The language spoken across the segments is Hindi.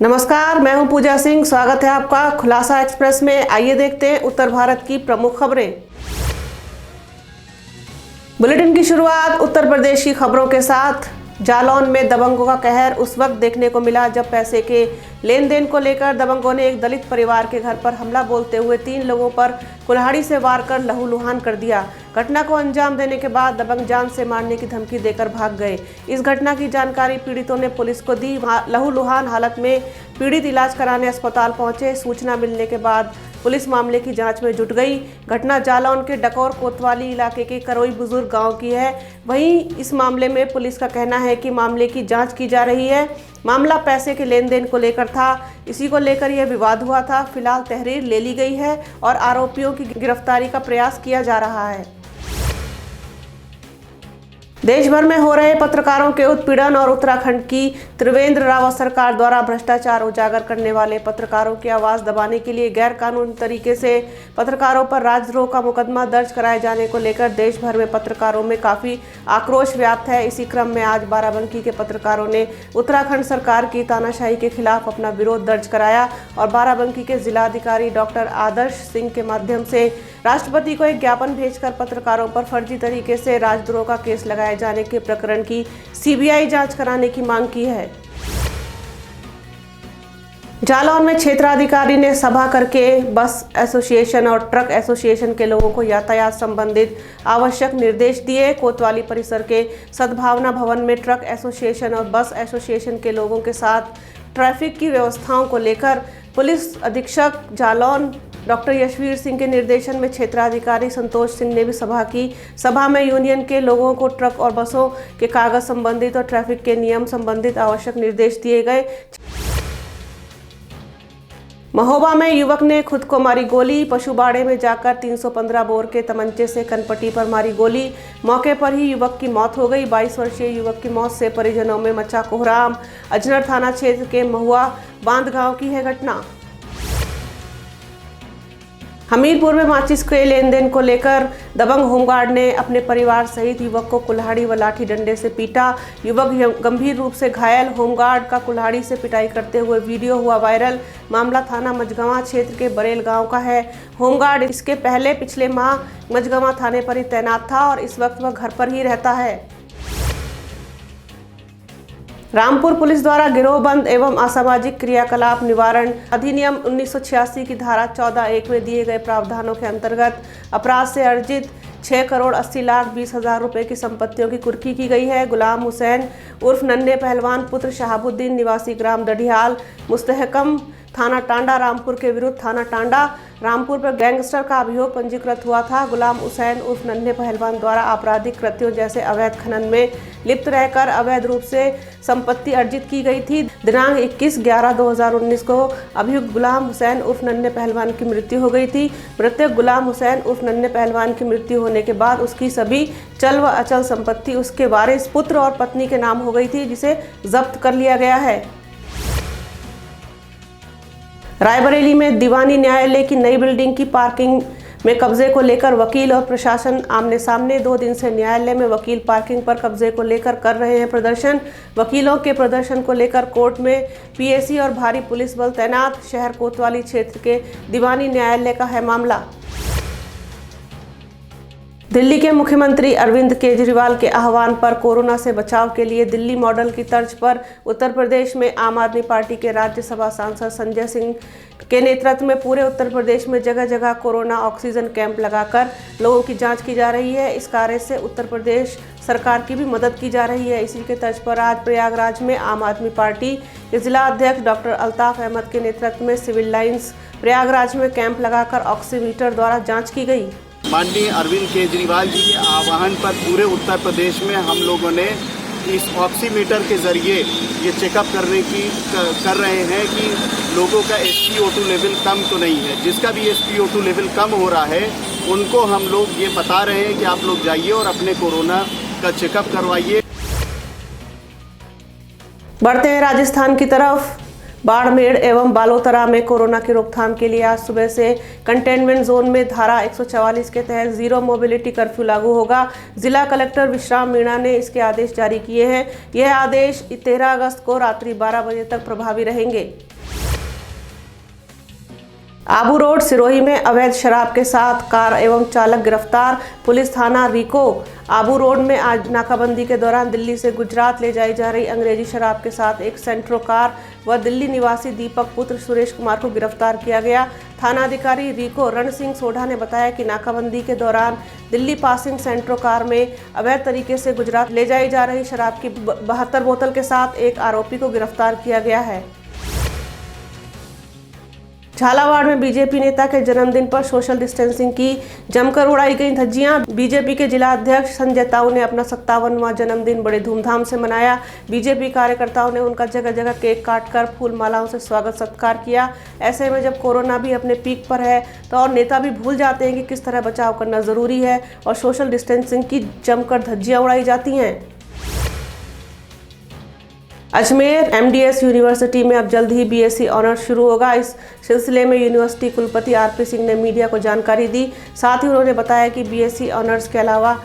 नमस्कार, मैं हूं पूजा सिंह। स्वागत है आपका खुलासा एक्सप्रेस में। आइए देखते हैं उत्तर भारत की प्रमुख खबरें। बुलेटिन की शुरुआत उत्तर प्रदेश की खबरों के साथ। जालौन में दबंगों का कहर उस वक्त देखने को मिला जब पैसे के लेन देन को लेकर दबंगों ने एक दलित परिवार के घर पर हमला बोलते हुए 3 लोगों पर कुल्हाड़ी से वार कर लहूलुहान कर दिया। घटना को अंजाम देने के बाद दबंग जान से मारने की धमकी देकर भाग गए। इस घटना की जानकारी पीड़ितों ने पुलिस को दी। लहूलुहान हालत में पीड़ित इलाज कराने अस्पताल पहुंचे। सूचना मिलने के बाद पुलिस मामले की जांच में जुट गई। घटना जालौन के डकौर कोतवाली इलाके के करोई बुजुर्ग गांव की है। वहीं इस मामले में पुलिस का कहना है कि मामले की जांच की जा रही है। मामला पैसे के लेन देन को लेकर था। इसी को लेकर यह विवाद हुआ था। फिलहाल तहरीर ले ली गई है और आरोपियों की गिरफ्तारी का प्रयास किया जा रहा है। देश भर में हो रहे पत्रकारों के उत्पीड़न और उत्तराखंड की त्रिवेंद्र रावत सरकार द्वारा भ्रष्टाचार उजागर करने वाले पत्रकारों की आवाज दबाने के लिए गैर कानूनी तरीके से पत्रकारों पर राजद्रोह का मुकदमा दर्ज कराए जाने को लेकर देश भर में पत्रकारों में काफी आक्रोश व्याप्त है। इसी क्रम में आज बाराबंकी के पत्रकारों ने उत्तराखंड सरकार की तानाशाही के खिलाफ अपना विरोध दर्ज कराया और बाराबंकी के जिलाधिकारी डॉक्टर आदर्श सिंह के माध्यम से राष्ट्रपति को एक ज्ञापन भेजकर पत्रकारों पर फर्जी तरीके से राजद्रोह का केस लगाए जाने के प्रकरण की सीबीआई जांच कराने की मांग की है। जालौन में क्षेत्राधिकारी ने सभा करके बस एसोसिएशन और ट्रक एसोसिएशन के लोगों को यातायात संबंधित आवश्यक निर्देश दिए। कोतवाली परिसर के सद्भावना भवन में ट्रक एसोसिएशन और बस एसोसिएशन के लोगों के साथ ट्रैफिक की व्यवस्थाओं को लेकर पुलिस अधीक्षक जालौन डॉक्टर यशवीर सिंह के निर्देशन में क्षेत्राधिकारी संतोष सिंह ने भी सभा की। सभा में यूनियन के लोगों को ट्रक और बसों के कागज संबंधित और ट्रैफिक के नियम संबंधित आवश्यक निर्देश दिए गए। महोबा में युवक ने खुद को मारी गोली। पशुबाड़े में जाकर 315 बोर के तमंचे से कनपट्टी पर मारी गोली। मौके पर ही युवक की मौत हो गई। 22 वर्षीय युवक की मौत से परिजनों में मचा कोहराम। अजनर थाना क्षेत्र के महुआ बांध गांव की है घटना। हमीरपुर में माचिस के लेन देन को लेकर दबंग होमगार्ड ने अपने परिवार सहित युवक को कुल्हाड़ी व लाठी डंडे से पीटा। युवक गंभीर रूप से घायल। होमगार्ड का कुल्हाड़ी से पिटाई करते हुए वीडियो हुआ वायरल। मामला थाना मझगवां क्षेत्र के बरेल गांव का है। होमगार्ड इसके पहले पिछले माह मझगवां थाने पर ही तैनात था और इस वक्त वह घर पर ही रहता है। रामपुर पुलिस द्वारा गिरोहबंद एवं असामाजिक क्रियाकलाप निवारण अधिनियम 1986 की धारा 14(1) में दिए गए प्रावधानों के अंतर्गत अपराध से अर्जित 6,80,20,000 रुपए की संपत्तियों की कुर्की की गई है। गुलाम हुसैन उर्फ नन्हे पहलवान पुत्र शहाबुद्दीन निवासी ग्राम दढ़ियाल मुस्तहकम थाना टांडा रामपुर के विरुद्ध थाना टांडा रामपुर पर गैंगस्टर का अभियोग पंजीकृत हुआ था। गुलाम हुसैन उर्फ नन्हे पहलवान द्वारा आपराधिक कृत्यों जैसे अवैध खनन में लिप्त रहकर अवैध रूप से संपत्ति अर्जित की गई थी। दिनांक 21/11/2019 को अभियुक्त गुलाम हुसैन उर्फ नन्हे पहलवान की मृत्यु हो गई थी। मृतक गुलाम हुसैन उर्फ नन्हे पहलवान की मृत्यु होने के बाद उसकी सभी चल व अचल संपत्ति उसके वारिस पुत्र और पत्नी के नाम हो गई थी, जिसे जब्त कर लिया गया है। रायबरेली में दीवानी न्यायालय की नई बिल्डिंग की पार्किंग में कब्जे को लेकर वकील और प्रशासन आमने सामने। 2 दिन से न्यायालय में वकील पार्किंग पर कब्जे को लेकर कर रहे हैं प्रदर्शन। वकीलों के प्रदर्शन को लेकर कोर्ट में पीएसी और भारी पुलिस बल तैनात। शहर कोतवाली क्षेत्र के दीवानी न्यायालय का है मामला। दिल्ली के मुख्यमंत्री अरविंद केजरीवाल के आह्वान पर कोरोना से बचाव के लिए दिल्ली मॉडल की तर्ज पर उत्तर प्रदेश में आम आदमी पार्टी के राज्यसभा सांसद संजय सिंह के नेतृत्व में पूरे उत्तर प्रदेश में जगह जगह कोरोना ऑक्सीजन कैंप लगाकर लोगों की जांच की जा रही है। इस कार्य से उत्तर प्रदेश सरकार की भी मदद की जा रही है। इसी के तर्ज पर आज प्रयागराज में आम आदमी पार्टी के जिला अध्यक्ष डॉक्टर अल्ताफ अहमद के नेतृत्व में सिविल लाइंस प्रयागराज में कैंप लगाकर ऑक्सीमीटर द्वारा जाँच की गई। माननीय अरविंद केजरीवाल जी के आह्वान पर पूरे उत्तर प्रदेश में हम लोगों ने इस ऑक्सीमीटर के ज़रिए ये चेकअप कर रहे हैं कि लोगों का SpO2 लेवल कम तो नहीं है। जिसका भी SpO2 लेवल कम हो रहा है उनको हम लोग ये बता रहे हैं कि आप लोग जाइए और अपने कोरोना का चेकअप करवाइए। बढ़ते हैं राजस्थान की तरफ। बाड़मेर एवं बालोतरा में कोरोना की रोकथाम के लिए आज सुबह से कंटेनमेंट जोन में धारा 144 के तहत जीरो मोबिलिटी कर्फ्यू लागू होगा। जिला कलेक्टर विश्राम मीणा ने इसके आदेश जारी किए हैं। यह आदेश 13 अगस्त को रात्रि 12 बजे तक प्रभावी रहेंगे। आबू रोड सिरोही में अवैध शराब के साथ कार एवं चालक गिरफ्तार। पुलिस थाना रिको आबू रोड में आज नाकाबंदी के दौरान दिल्ली से गुजरात ले जाई जा रही अंग्रेजी शराब के साथ एक सेंट्रो कार व दिल्ली निवासी दीपक पुत्र सुरेश कुमार को गिरफ्तार किया गया। थानाधिकारी रिको रण सिंह सोढ़ा ने बताया कि नाकाबंदी के दौरान दिल्ली पासिंग सेंट्रो कार में अवैध तरीके से गुजरात ले जाई जा रही शराब की 72 बोतल के साथ एक आरोपी को गिरफ्तार किया गया है। झालावाड़ में बीजेपी नेता के जन्मदिन पर सोशल डिस्टेंसिंग की जमकर उड़ाई गई धज्जियां। बीजेपी के जिला अध्यक्ष संजय ताऊ ने अपना 57वां जन्मदिन बड़े धूमधाम से मनाया। बीजेपी कार्यकर्ताओं ने उनका जगह जगह केक काटकर फूल मालाओं से स्वागत सत्कार किया। ऐसे में जब कोरोना भी अपने पीक पर है तो और नेता भी भूल जाते हैं कि किस तरह बचाव करना जरूरी है और सोशल डिस्टेंसिंग की जमकर धज्जियां उड़ाई जाती हैं। अजमेर एमडीएस यूनिवर्सिटी में अब जल्द ही बीएससी ऑनर्स शुरू होगा। इस सिलसिले में यूनिवर्सिटी कुलपति आरपी सिंह ने मीडिया को जानकारी दी। साथ ही उन्होंने बताया कि बीएससी ऑनर्स के अलावा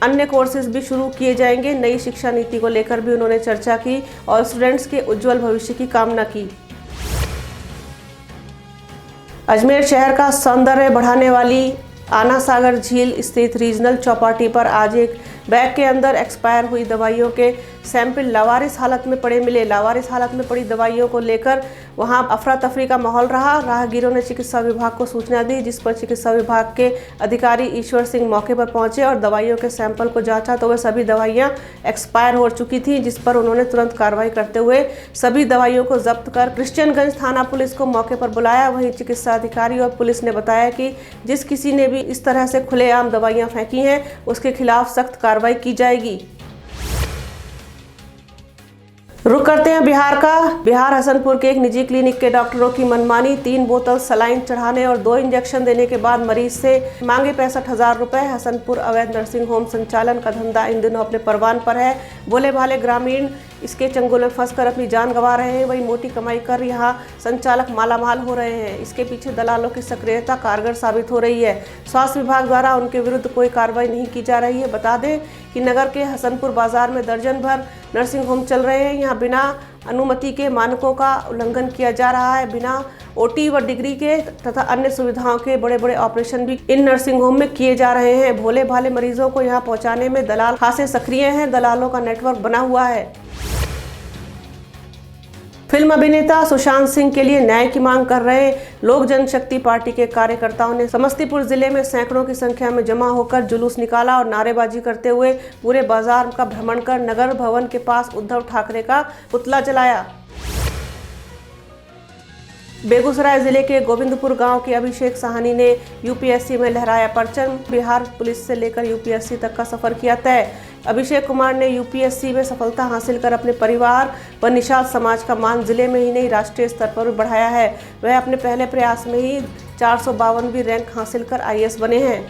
अन्य कोर्सेज भी शुरू किए जाएंगे। नई शिक्षा नीति को लेकर भी उन्होंने चर्चा की और स्टूडेंट्स के उज्जवल भविष्य की कामना की। अजमेर शहर का सौंदर्य बढ़ाने वाली आना सागर झील स्थित रीजनल चौपाटी पर आज एक बैग के अंदर एक्सपायर हुई दवाइयों के सैंपल लावारिस हालत में पड़े मिले। लावारिस हालत में पड़ी दवाइयों को लेकर वहां अफरा तफरी का माहौल रहा। राहगीरों ने चिकित्सा विभाग को सूचना दी, जिस पर चिकित्सा विभाग के अधिकारी ईश्वर सिंह मौके पर पहुंचे और दवाइयों के सैंपल को जांचा तो वे सभी दवाइयां एक्सपायर हो चुकी थी, जिस पर उन्होंने तुरंत कार्रवाई करते हुए सभी दवाइयों को जब्त कर क्रिश्चियनगंज थाना पुलिस को मौके पर बुलाया। वहीं चिकित्सा अधिकारी और पुलिस ने बताया कि जिस किसी ने भी इस तरह से खुलेआम दवाइयां फेंकी हैं उसके खिलाफ सख्त कार्रवाई की जाएगी। रुक करते हैं बिहार का। बिहार हसनपुर के एक निजी क्लिनिक के डॉक्टरों की मनमानी। 3 बोतल सलाइन चढ़ाने और 2 इंजेक्शन देने के बाद मरीज से मांगे 65,000 रुपए। हसनपुर अवैध नर्सिंग होम संचालन का धंधा इन दिनों अपने परवान पर है। भोले भाले ग्रामीण इसके चंगुल में फंसकर अपनी जान गंवा रहे हैं। वही मोटी कमाई कर यहाँ संचालक मालामाल हो रहे हैं। इसके पीछे दलालों की सक्रियता कारगर साबित हो रही है। स्वास्थ्य विभाग द्वारा उनके विरुद्ध कोई कार्रवाई नहीं की जा रही है। बता दें कि नगर के हसनपुर बाजार में दर्जन भर नर्सिंग होम चल रहे हैं। यहाँ बिना अनुमति के मानकों का उल्लंघन किया जा रहा है। बिना ओटी व डिग्री के तथा अन्य सुविधाओं के बड़े बड़े ऑपरेशन भी इन नर्सिंग होम में किए जा रहे हैं। भोले भाले मरीजों को यहाँ पहुँचाने में दलाल खासे सक्रिय हैं। दलालों का नेटवर्क बना हुआ है। फिल्म अभिनेता सुशांत सिंह के लिए न्याय की मांग कर रहे लोक जनशक्ति पार्टी के कार्यकर्ताओं ने समस्तीपुर जिले में सैकड़ों की संख्या में जमा होकर जुलूस निकाला और नारेबाजी करते हुए पूरे बाजार का भ्रमण कर नगर भवन के पास उद्धव ठाकरे का पुतला जलाया। बेगूसराय जिले के गोविंदपुर गांव के अभिषेक साहनी ने यूपीएससी में लहराया परचम। बिहार पुलिस से लेकर यूपीएससी तक का सफर किया तय। अभिषेक कुमार ने यूपीएससी में सफलता हासिल कर अपने परिवार व निषाद समाज का मान जिले में ही नहीं राष्ट्रीय स्तर पर भी बढ़ाया है। वह अपने पहले प्रयास में ही 452वीं रैंक हासिल कर आईएएस बने हैं।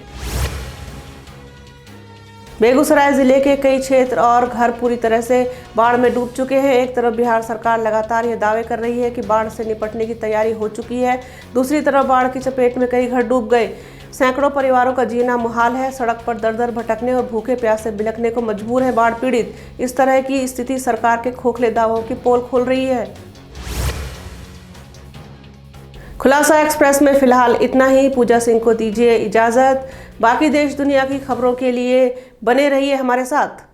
बेगूसराय जिले के कई क्षेत्र और घर पूरी तरह से बाढ़ में डूब चुके हैं। एक तरफ बिहार सरकार लगातार ये दावे कर रही है कि बाढ़ से निपटने की तैयारी हो चुकी है, दूसरी तरफ बाढ़ की चपेट में कई घर डूब गए। सैकड़ों परिवारों का जीना मुहाल है। सड़क पर दर दर भटकने और भूखे प्यासे बिलखने को मजबूर है बाढ़ पीड़ित। इस तरह की स्थिति सरकार के खोखले दावों की पोल खोल रही है। खुलासा एक्सप्रेस में फिलहाल इतना ही। पूजा सिंह को दीजिए इजाजत। बाकी देश दुनिया की खबरों के लिए बने रहिए हमारे साथ।